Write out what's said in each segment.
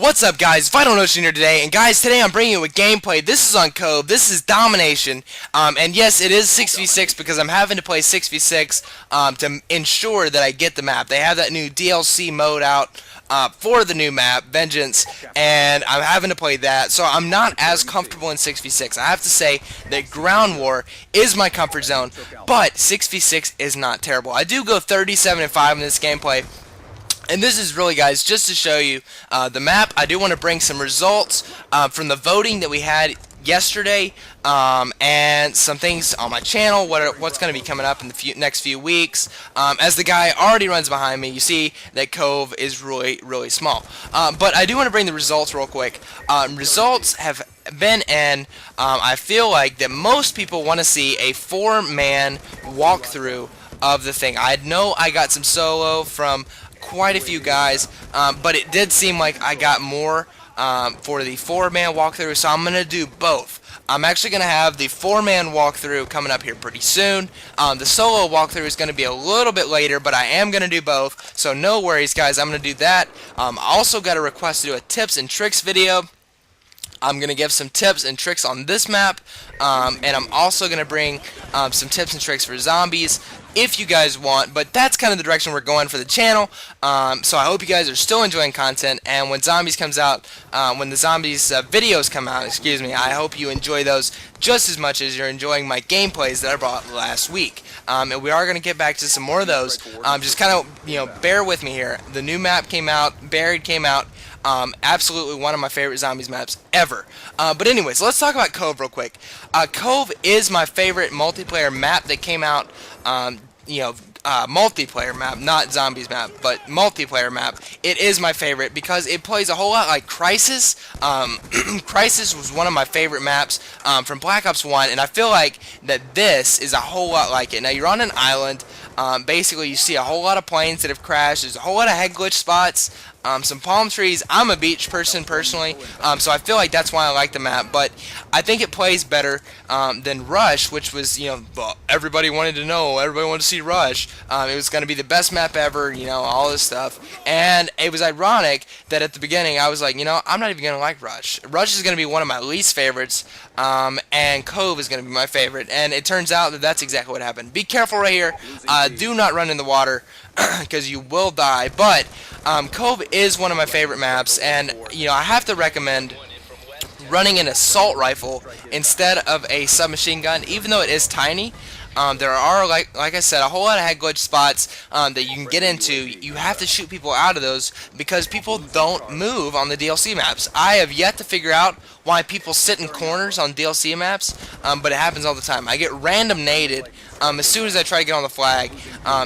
What's up, guys? Vital Notion here today, and guys, today I'm bringing you a gameplay. This is on Cove. This is domination, and yes, it is 6v6 because I'm having to play 6v6 to ensure that I get the map. They have that new DLC mode out for the new map, Vengeance, and I'm having to play that, so I'm not as comfortable in 6v6. I have to say that Ground War is my comfort zone, but 6v6 is not terrible. I do go 37-5 in this gameplay. And this is really, guys, just to show you the map. I do want to bring some results from the voting that we had yesterday, and some things on my channel, what's going to be coming up in the next few weeks. As the guy already runs behind me, you see that Cove is really small. But I do want to bring the results real quick. Results have been in, I feel like that most people want to see a 4-man walkthrough of the thing. I know I got some solo from quite a few guys, but it did seem like I got more for the 4-man walkthrough, so I'm going to do both. I'm actually going to have the 4-man walkthrough coming up here pretty soon. The solo walkthrough is going to be a little bit later, but I am going to do both, so no worries, guys. I'm going to do that. I also got a request to do a tips and tricks video. I'm going to give some tips and tricks on this map, and I'm also going to bring some tips and tricks for zombies if you guys want, but that's kind of the direction we're going for the channel. So I hope you guys are still enjoying content, and when Zombies comes out, when the Zombies videos come out, excuse me, I hope you enjoy those just as much as you're enjoying my gameplays that I brought last week. And we are going to get back to some more of those. Just kind of, bear with me here. The new map came out, Buried came out. Absolutely one of my favorite Zombies maps ever. But anyways, let's talk about Cove real quick. Cove is my favorite multiplayer map that came out, multiplayer map, not Zombies map, but multiplayer map. It is my favorite because it plays a whole lot like Crisis. Crisis was one of my favorite maps from Black Ops 1, and I feel like that this is a whole lot like it. Now, you're on an island. Basically, you see a whole lot of planes that have crashed. There's a whole lot of head glitch spots. Some palm trees. I'm a beach person personally, so I feel like that's why I like the map, but I think it plays better than Rush, which was, well, everybody wanted to know, everybody wanted to see Rush. It was going to be the best map ever, all this stuff, and it was ironic that at the beginning I was like, I'm not even going to like Rush. Rush is going to be one of my least favorites, and Cove is going to be my favorite, and it turns out that that's exactly what happened. Be careful right here. Do not run in the water, because you will die, but Cove is one of my favorite maps, and I have to recommend running an assault rifle instead of a submachine gun, even though it is tiny. There are, like I said, a whole lot of head glitch spots that you can get into. You have to shoot people out of those because people don't move on the DLC maps. I have yet to figure out why people sit in corners on DLC maps, but it happens all the time. I get random naded as soon as I try to get on the flag.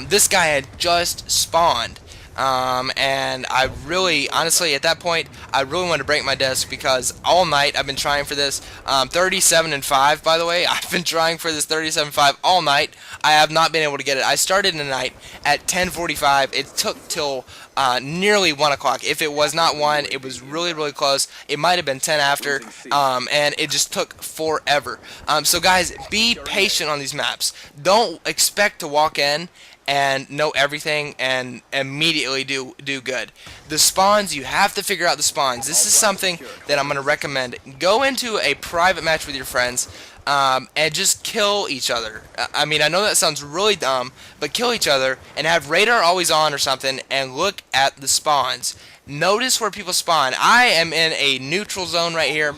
This guy had just spawned. And I really, honestly, at that point, I really wanted to break my desk because all night I've been trying for this. 37-5, by the way. I've been trying for this 37-5 all night. I have not been able to get it. I started in the night at 10:45. It took till nearly 1 o'clock. If it was not 1, it was really close. It might have been 10 after, and it just took forever. So guys, be patient on these maps. Don't expect to walk in and know everything and immediately do good. The spawns, you have to figure out the spawns. This is something that I'm going to recommend. Go into a private match with your friends and just kill each other. I mean, I know that sounds really dumb, but kill each other and have radar always on or something and look at the spawns. Notice where people spawn. I am in a neutral zone right here,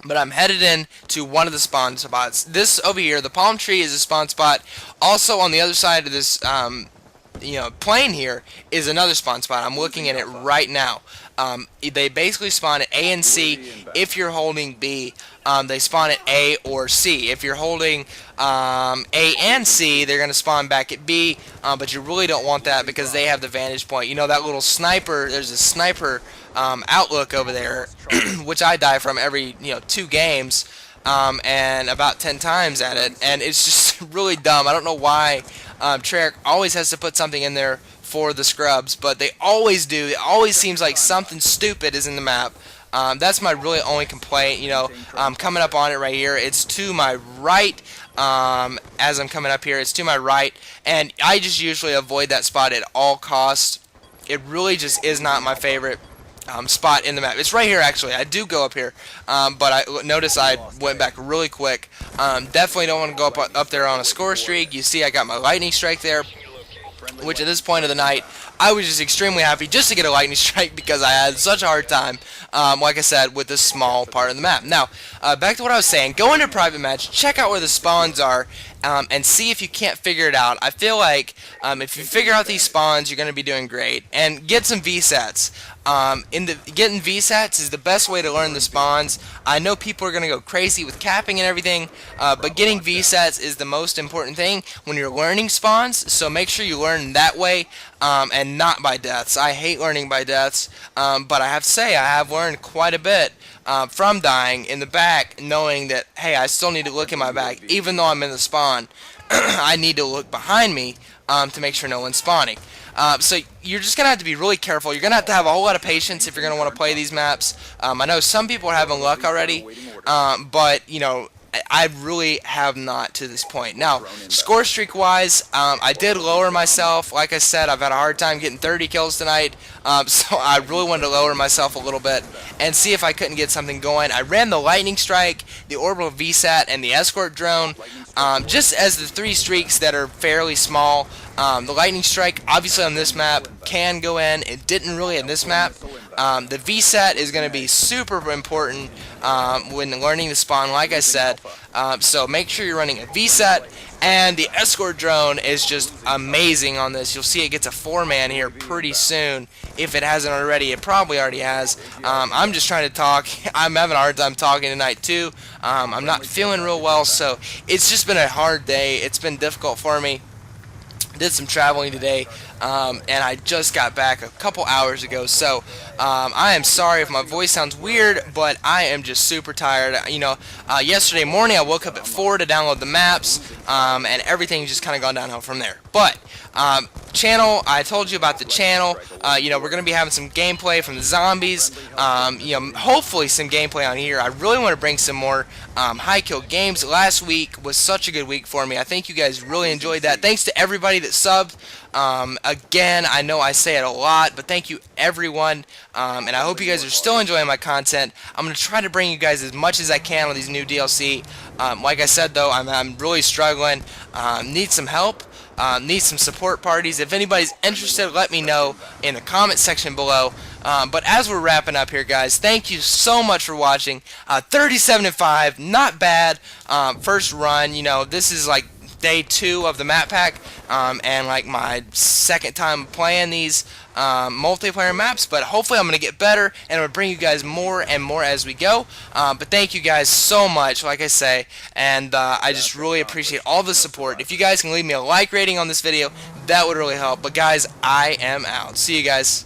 but I'm headed in to one of the spawn spots. This over here, the palm tree, is a spawn spot. Also, on the other side of this, plane here is another spawn spot. I'm looking at it right now. They basically spawn at A and C. If you're holding B, they spawn at A or C. If you're holding A and C, they're going to spawn back at B, but you really don't want that because they have the vantage point. That little sniper, there's a sniper outlook over there, which I die from every 2 games, and about 10 times at it, and it's just really dumb. I don't know why Treyarch always has to put something in there for the scrubs, but they always do. It always seems like something stupid is in the map. That's my really only complaint. Coming up on it right here, it's to my right. As I'm coming up here, it's to my right, and I just usually avoid that spot at all costs. It really just is not my favorite. spot in the map. It's right here, actually. I do go up here, but I notice I went back really quick. Definitely don't want to go up there on a score streak. You see I got my lightning strike there, which at this point of the night, I was just extremely happy just to get a lightning strike because I had such a hard time, like I said, with this small part of the map. Now, back to what I was saying, go into private match, check out where the spawns are, and see if you can't figure it out. I feel like if you figure out these spawns, you're going to be doing great. And get some VSATs. Getting VSATs is the best way to learn the spawns. I know people are going to go crazy with capping and everything, but getting VSATs is the most important thing when you're learning spawns, so make sure you learn that way, and not by deaths. I hate learning by deaths, but I have to say I have learned quite a bit from dying in the back, knowing that, hey, I still need to look in my back, even though I'm in the spawn. I need to look behind me to make sure no one's spawning. So you're just going to have to be really careful. You're going to have a whole lot of patience if you're going to want to play these maps. I know some people are having luck already, but, you know, I really have not to this point. Now, score streak wise, I did lower myself. Like I said, I've had a hard time getting 30 kills tonight, so I really wanted to lower myself a little bit and see if I couldn't get something going. I ran the lightning strike, the orbital VSAT, and the escort drone, just as the 3 streaks that are fairly small. The lightning strike, obviously on this map, can go in. It didn't really in this map. The VSAT is going to be super important when learning the spawn, like I said. So make sure you're running a VSAT, and the escort drone is just amazing on this. You'll see it gets a 4-man here pretty soon. If it hasn't already, it probably already has. I'm just trying to talk. I'm having a hard time talking tonight too. I'm not feeling real well, so it's just been a hard day. It's been difficult for me. Did some traveling today, and I just got back a couple hours ago, so I am sorry if my voice sounds weird, but I am just super tired. You know, yesterday morning I woke up at 4 to download the maps, and everything just kind of gone downhill from there. But channel, I told you about the channel. You know, we're going to be having some gameplay from the zombies. You know, hopefully some gameplay on here. I really want to bring some more high kill games. Last week was such a good week for me. I think you guys really enjoyed that. Thanks to everybody that subbed. Again, I know I say it a lot, but thank you everyone, and I hope you guys are still enjoying my content. I'm going to try to bring you guys as much as I can on these new DLC. Like I said though, I'm really struggling. Need some help. Need some support parties. If anybody's interested, let me know in the comment section below. But as we're wrapping up here, guys, thank you so much for watching. 37-5, not bad. First run, you know, this is like day 2 of the map pack, and like my second time playing these multiplayer maps, but hopefully I'm going to get better, and I'm going to bring you guys more and more as we go. But thank you guys so much, like I say, and I just really appreciate all the support. If you guys can leave me a like rating on this video, that would really help. But guys, I am out. See you guys.